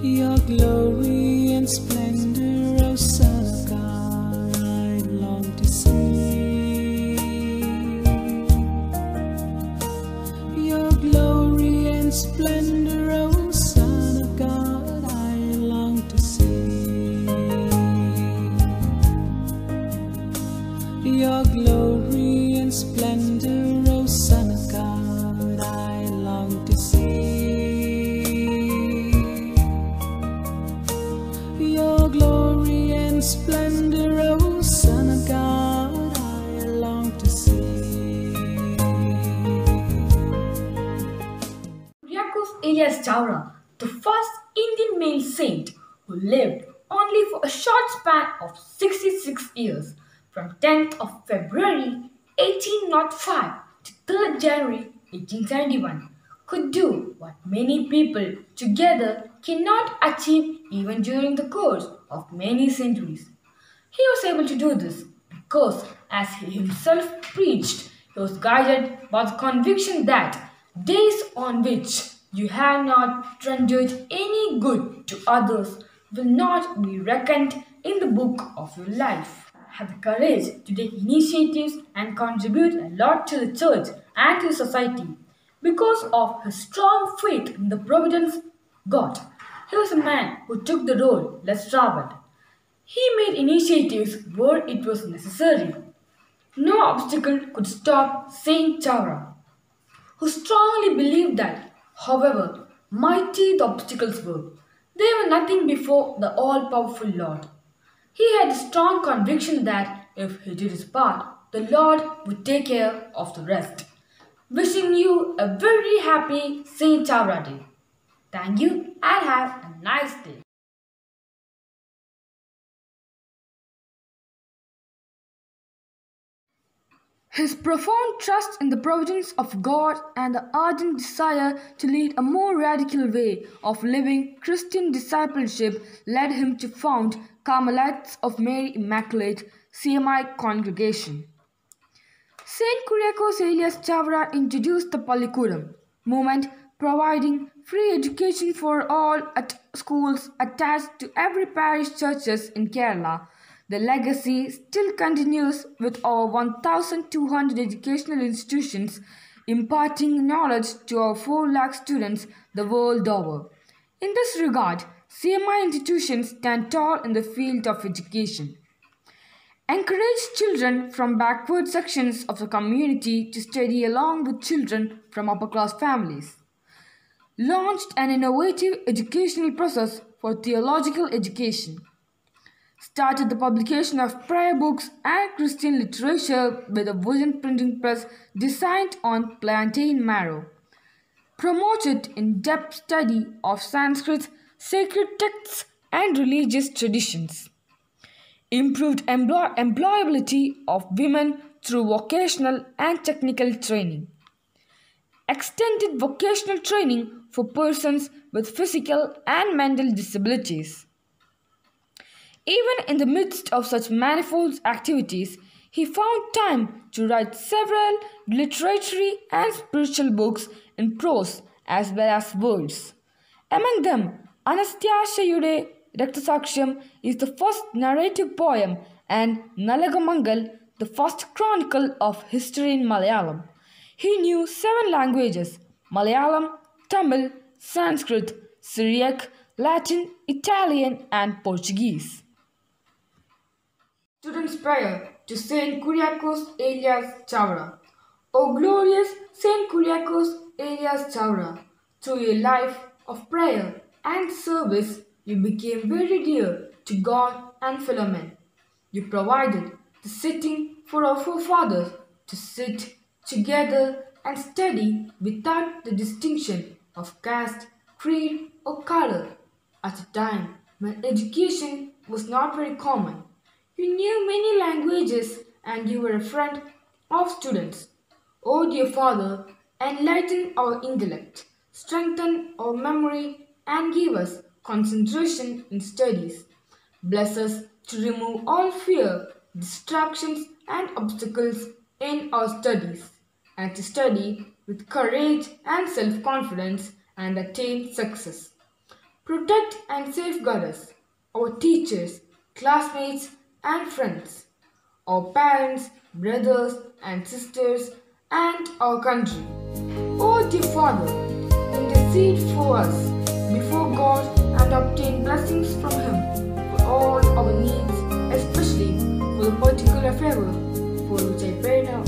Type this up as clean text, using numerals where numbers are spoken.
Your glory and splendor, O Son of God, I long to see. Your glory and splendor, O Son of God, I long to see. Your glory and splendor, O Son of God, I long to see. Your glory and splendor, O Son of God, I long to see. Kuriakose Elias Chavara, the first Indian male saint who lived only for a short span of 66 years, from 10th of February 1805 to 3rd January 1871, could do what many people together cannot achieve even during the course of many centuries. He was able to do this because, as he himself preached, he was guided by the conviction that days on which you have not rendered any good to others will not be reckoned in the book of your life. Have the courage to take initiatives and contribute a lot to the church and to society. Because of his strong faith in the providence of God, he was a man who took the road less traveled. He made initiatives where it was necessary. No obstacle could stop Saint Chavara, who strongly believed that, however mighty the obstacles were, they were nothing before the all-powerful Lord. He had a strong conviction that if he did his part, the Lord would take care of the rest. Wishing you a very happy St. Pavaratty. Thank you and have a nice day. His profound trust in the providence of God and the ardent desire to lead a more radical way of living Christian discipleship led him to found Carmelites of Mary Immaculate CMI congregation. Saint Kuriakose Elias Chavara introduced the Pallikuram movement, providing free education for all at schools attached to every parish churches in Kerala. The legacy still continues with over 1,200 educational institutions imparting knowledge to over 4 lakh students the world over. In this regard, CMI institutions stand tall in the field of education. Encourage children from backward sections of the community to study along with children from upper-class families. Launched an innovative educational process for theological education. Started the publication of prayer books and Christian literature with a wooden printing press designed on plantain marrow. Promoted in-depth study of Sanskrit, sacred texts and religious traditions. Improved employability of women through vocational and technical training. Extended vocational training for persons with physical and mental disabilities. Even in the midst of such manifold activities, he found time to write several literary and spiritual books in prose as well as verse. Among them, Anastasia Raktasaksham is the first narrative poem and Nalagamangal the first chronicle of history in Malayalam. He knew 7 languages: Malayalam, Tamil, Sanskrit, Syriac, Latin, Italian and Portuguese. Students' prayer to Saint Kuriakose Elias Chavara. O glorious Saint Kuriakose Elias Chavara, through your life of prayer and service, you became very dear to God and fellow men. You provided the sitting for our forefathers to sit together and study without the distinction of caste, creed, or color, at a time when education was not very common. You knew many languages and you were a friend of students. O dear Father, enlighten our intellect, strengthen our memory, and give us concentration in studies. Bless us to remove all fear, distractions, and obstacles in our studies, and to study with courage and self-confidence and attain success. Protect and safeguard us, our teachers, classmates, and friends, our parents, brothers, and sisters, and our country. O dear Father, intercede for us before God and obtain blessings from Him for all our needs, especially for the particular favor for which I pray now.